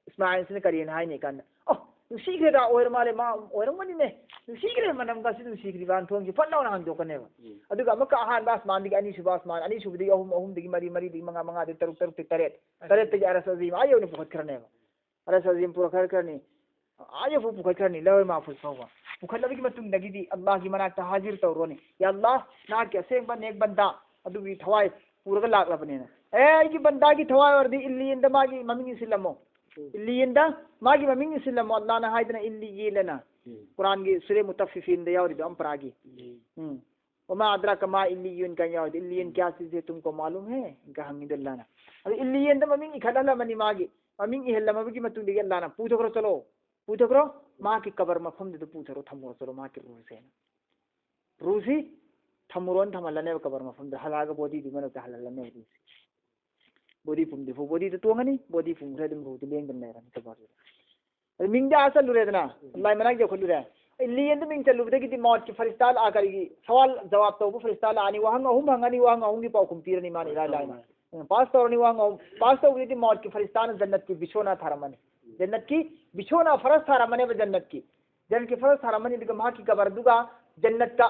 इस्माइल सिन करियन हाइने कान ओ नुसिग्रेदा ओयर माले मा ओयरमनि ने नुसिग्रे मनम गा सिन नुसिग्रि बान थोंग जी फटलाव ना दो कनेबा अदुगा मका आहान बास मान दिगा अनि सुबास मान अनि सुबदी अहुम दिगी मरी दिगी मंगा दि तरुक तरेत ते अरस अजीम आयो ने पुखत करनेबा अरस अजीम पुरा करनी आयो पुखत करनी लव मा फुल फवा पुखत लबगी मतुंग दगिदी अल्लाह की मना ता हाजिर तौरोनी या अल्लाह ना के सेंग बन एक बंदा अदुगी थवाई पूरा लाग लबनेना ए की बंदा की थवाई वर्दी इल्ली इंद मागी ममिंग सिलमो इल्ली इंद मागी ममिंग सिलमो अल्लाह ना हाइदना इल्ली येलना कुरान की सूरह मुतफ्फिफीन दे यावरी दम परागी वमा अदराका मा इल्लियन का यावद इल्लियन क्या चीज है तुमको मालूम है इनका हमीदुल्लाह ना अरे इल्लियन द ममिंग इखदला मनी मागी ममिंग इहल्ला मबगी मतुंग दिगे अल्लाह ना पूछो चलो पूछो मां की कबर मफम दे पूछो थमो चलो मां की रूह से रूसी थमुरोन थमलने कबर मफम दे हलागा बॉडी दि मन हललने रूसी बॉडी पुम दे बॉडी तो तोंगनी बॉडी पुम रे दम रूती लेंग दम नेरा कबर मिंग दा असल लुरेदना अल्लाह मना के खुलुरे इल्लियन मिंग चलुबदगी दी मौत की फरिश्ता आकरिगी सवाल जवाब तो फरिश्ता आनी वहां अहुम हंगानी वहां अहुम की पाउकुम तीरनी मानी ला लाइन पास तौरनी वहां पास तौरनी दी मौत की फरिश्ता जन्नत की बिछोना थारमने जन्नत की बिछोना फरस थारमने व जन्नत की फरस थारमने दिगा मा की कबर दुगा जन्नत का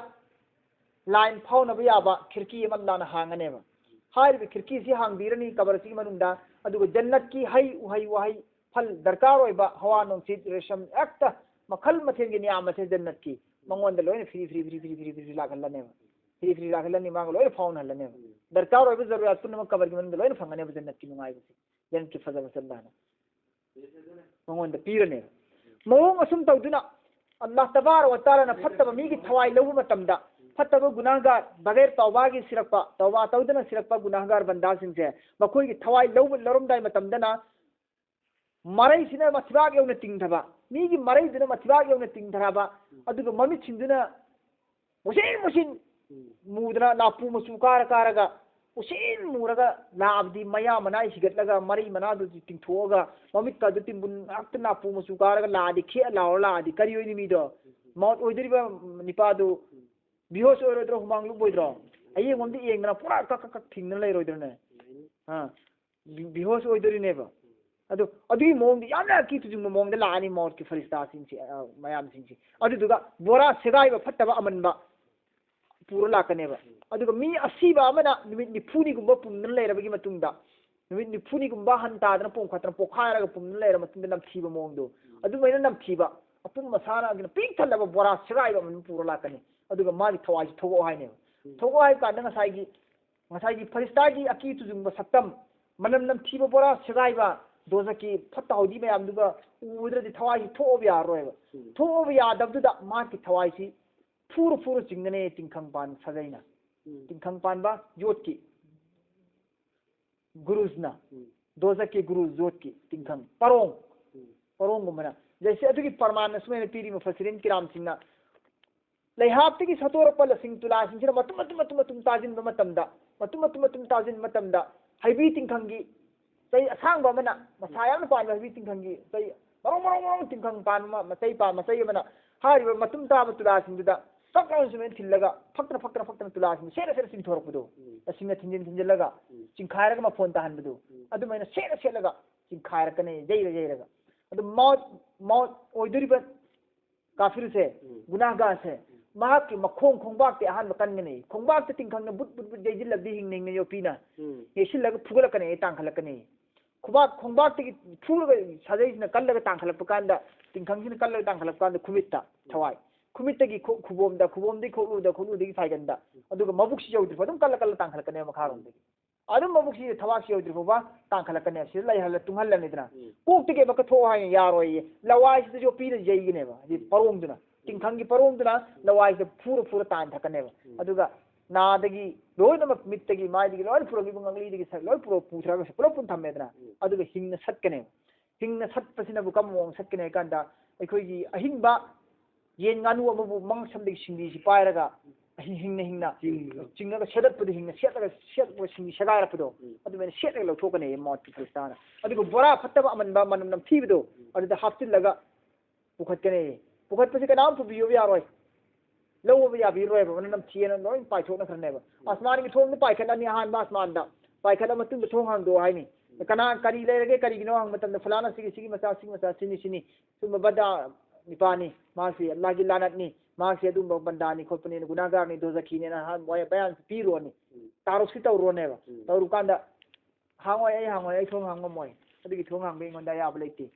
लाइन फाउ न याबा खिड़की अल्लाह ना हांगने व हाय बि खिड़की सी हांगबीरनी कबर सी मनुंदा अदुगा जन्नत की हई वही फल दरकार होइबा हवा नोंसित रेशम एकता मखल मथेन की नियाम से जन्नत की मंगोन दे लोइन फ्री लागलने फ्री लागलने मांग लोइन फाउन हलने दरकार होइबा जरूरत पुन कबर की मन दे लोइन फंगने जन्नत की नुंगाई बसी जन्नत की फजल सल्लाना मंगोन दे पीरने मवोंग असुम तौदुना अल्लाह तबार व तआला ना फत्तबा मी की थवाई लबु मतमदा फत्तबा गुनाहगार बगैर तौबा की सिरकपा तौबा तौदना सिरकपा गुनाहगार बंदा सिंह से मखोई की थवाई लबु लरमदाई मतमदना मरई सिना मथिबाग यौना तिंगथबा मीगी मरई दुना मथिबाग यौना तिंगथराबा अदुगा ममित सिंदुना मुसिन मुदना नापु मसु कारगा उसिन मुरगा लाबदी मया मनाई सिगतलगा मरई मना दु तिंगथोगा ममित का दु तिंबुन अक्त नापु मसु कारगा लादी खे लावर लादी करी ओइनि मीदो मौत ओइदरिबा निपादु बिहोस ओइरोद्रो हुमांगलु बोइद्रो अये मोमदि येंगना पुरा कक थिंगना लैरोइद्रने हां बिहोस ओइदरिनेबा अदु अदुई मोंग यामना की तुजुंग मोंग लानी मौत की फरिश्ता सिंची मयाम सिंची अदुगा बोरा सेगाइबा फट्टबा अमनबा पूरा लाकनेबा अदुगा मी असीबा अमना निमित निफुनी गुंबा पुमन लेरबगी मतुंगदा निमित निफुनी गुंबा हंतादना पोंग खतरा पोखायरगा पुमन लेर मतुंगदा नमथीबा मोंगदो अदु मैना नमथीबा अपुम मसाना गिन पीक थलबा बोरा सेगाइबा मन पूरा लाकने अदुगा मागी थवाई थोगो हाइने थोको हाई कांदा ngसाigi farista gi aki tujung ba saktam manam nam thiba bora segai ba doza ki fatta hodi me am duga udra di thawai tho bi aroi ba tho bi adab da ma ki thawai si furu chingane tingkhang pan sajaina tingkhang pan ba yot ki guruzna doza ki guru zot ki tingkhang parong gumana jaise adu ki parman asme piri mufasirin kiram singna leihap ti ki sator pal sing tula sing sira matum tajin ba matum tajin matamda haibi tingkhang gi sai asang ba mana masayang pan haibi tingkhang gi sai marong tingkhang pan ma masai pa masai mana hari ba matum ta ba tula sing da sakran sumen thillaga faktra tula sing sera sing thorok budo asingna thinjin laga sing khaira ma phone ta han budo adu maina sera laga sing khaira kane jairaga adu maut oiduri ba kafir se gunaga se mahak ki makhong khongbak te ahan makan ne khongbak te tingkhang na but jaijil labdi hingning ne yo pina yesil lag phugala kane tangkhala kane khongbak te phugala sajai na kallaga tangkhala pakanda tingkhang sin kallaga tangkhala pakanda khumitta thawai khumitta gi khubom di kholu di faiganda aduga mabuk si yodri fadum kalla tangkhala kane makharom de adum mabuk si thawak si yodri ba tangkhala kane si lai hala tunghal la nidna kok te ge baka tho ha yaroi lawai si jo pina jaigi ne ba di parom duna tingkhang parong duna lawai se pura tan thakane ba aduga na dagi loina mak mittagi mai digi loi pura gi bangli digi sa loi pura puthra ga pura pun thamme dana aduga hingna satkane hingna sat pasina bu kam wong satkane kanda aikoi gi ahingba yen nganu abu mang samdi singdi si pairaga hingna chingna ga sedat pudi hingna set bo singi sagara pudo adu men set ga lo thokane mot kristana aduga bora fattaba amanba manam nam thibido aduda haptil laga pukhatkane pasi ka naam pubiyo bi aroi lo bi ya bi roi ba nam thiena noi pai thok na kharne ba asman gi thong ni pai khana ni han ba asman da pai khana matung da thong hang do hai ni kana kari le ge kari gino hang matam da fulana sigi masa sini sum bada nipani ma si allah gi lanat ni ma si adum banda ni khopni ni gunagar ni dozaki ni na han boy bayan pi ro ni taro si taw ro ne ba taw ru kanda hangoi ai thong hang moy adigi thong hang be ngonda ya blekti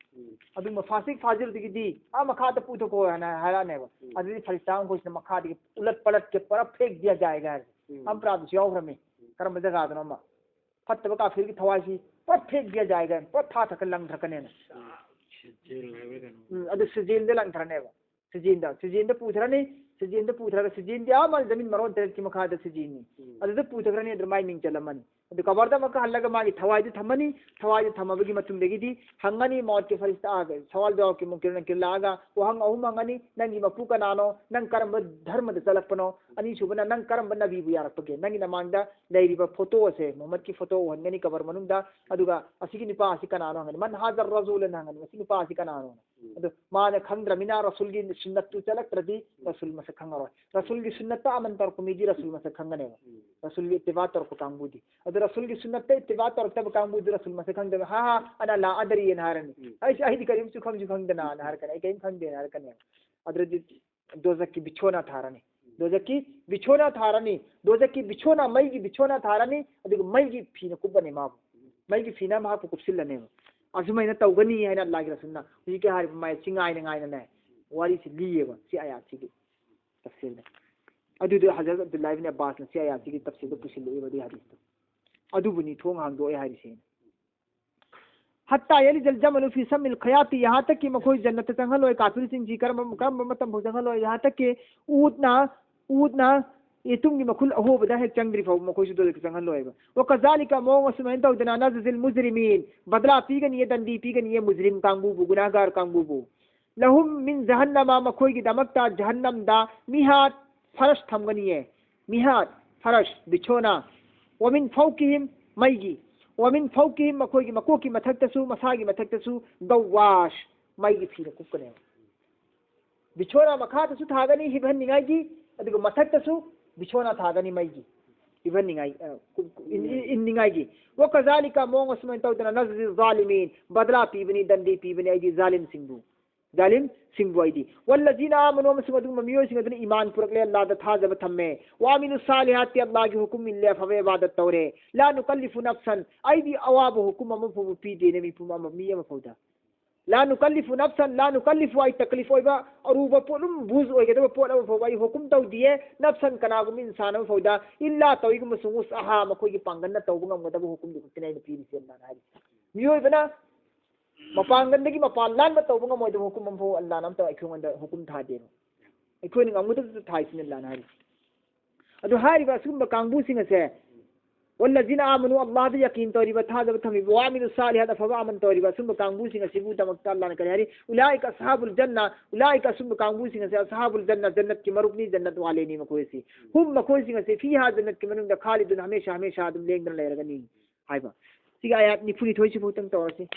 adu ma fasik fazil digi di a makha ta puto ko na hala ne ba adu faristang ko na makha digi ulat palat ke para फेंक दिया जाएगा हम प्राप्त सियाव रमे कर्म जगह दनो मा फत बका फिर की थवाई सी पर फेंक दिया जाएगा पर था थक लंग थकने न adu sijil de lang thane ba sijin da puthra ga sijin dia mal zamin maron ter ki makha da sijin ni adu da puthra ne dramai ning chalamani adu kabarda makha halaga magi thawai di thamani thawai di thamabagi matum degi di hangani maut ke farista aga sawal jawab ki mumkin kilaga wo hang au mangani nangi mapu kanano nang karam dharma da salakpano ani subana nang karam nabi bu yarak page nangi namangda leiri ba photo ase muhammad ki photo hangani kabar manunda aduga asigi nipa asikanano hangani man hazar rasul hangani asigi nipa asikanano adu maana khandra mina rasul gi sunnat tu chalak tradi rasul masa khangaro rasul gi sunnat ta aman tar kumidi rasul masa khangane rasul gi ittiba tar ko kambudi adu rasul gi sunnat ta ittiba tar tab kambudi rasul masa khangde ha ana la adri en harani ai shahid karim su khang dana har kana ai kain khang de har kana adu dozak ki bichona tharani dozak ki bichona mai gi bichona tharani adu mai gi phina kubane ma mai gi phina ma ko kupsillane azumai na tawgani haina allah gi rasulna ji ke har mai singai na ne wari si liye ba si ayat si gi tafsir ne adu de hazrat abdullah ibn abbas ne si ayat si gi tafsir do pusil le di hadith to adu buni thong hang do ai hari sin hatta yali jal jamal fi samil khayati yahan tak ki makoi jannat tangal hoy kafir sing ji karam matam bhujangal hoy yahan tak ke udna itum gi makul aho bada hek changri fa makoi sudo ke tangal hoy ba wa kazalika mo wasmain taw dana nazil mujrimin badla pigan ye dandi pigan ye mujrim kangbu bu gunagar kangbu bu lahum min jahannama makoi gi damakta jahannam da mihat farash thamgani ye mihat farash bichona wa min fawqihim maigi wa min fawqihim makoi gi makoki mathaktasu masagi mathaktasu dawash maigi phina kukane bichona makha su thagani hibhan ningai gi adigo mathaktasu bichona thagani maigi hibhan ningai in ningai gi wa kazalika mong asman tawdana nazil zalimin badla pibni dandi pibni ai zalim singbu aidi wallazina amanu masumadu mamiyo singadun iman purakle allah da thajab thamme wa aminu salihati allah ki hukum illa fa ibadat tawre la nukallifu nafsan aidi awabu hukum mafu pi de ne mi puma mi ma fauda ला नुकल्लिफु नफ्सन ला नुकल्लिफु आई तकलीफ ओइबा Aruba पोलुम बुज ओइगदबा पोल अब फोबाई हुकुम तौदिए नफ्सन कनागुम इंसान फोदा इल्ला तौइगुम सुमुस आहा मखोइगी Pangan तौबु ngam हुकुम दु किनै न पीरि सेन ना हारि मियोय बना मपांगन मपान लान तौबु ngam हुकुम फो अल्लाह नाम तौ इखोंद हुकुम थादे इखोइन ngam द थाइसिन लान हारि अदु हारि बा सुम कांगबु सिंग से वल्लजीना आमनु अल्लाह द यकीन तौरिबा थादब थमि वामिलु सालिहात फबा अमन तौरिबा सुम कांगबु सिंग सिबु तमक अल्लाह न करे उलाइका असहाबुल जन्ना उलाइका सुम कांगबु सिंग से असहाबुल जन्ना जन्नत की मरुकनी जन्नत वाले नी मखोयसी हुम मखोय सिंग से फीहा जन्नत की मनुंग द खालिदुन हमेशा हमेशा अदुम लेंगन लेरगनी हाइबा सिगा आयात नि फुरी थोइसि फुतंग तौरसी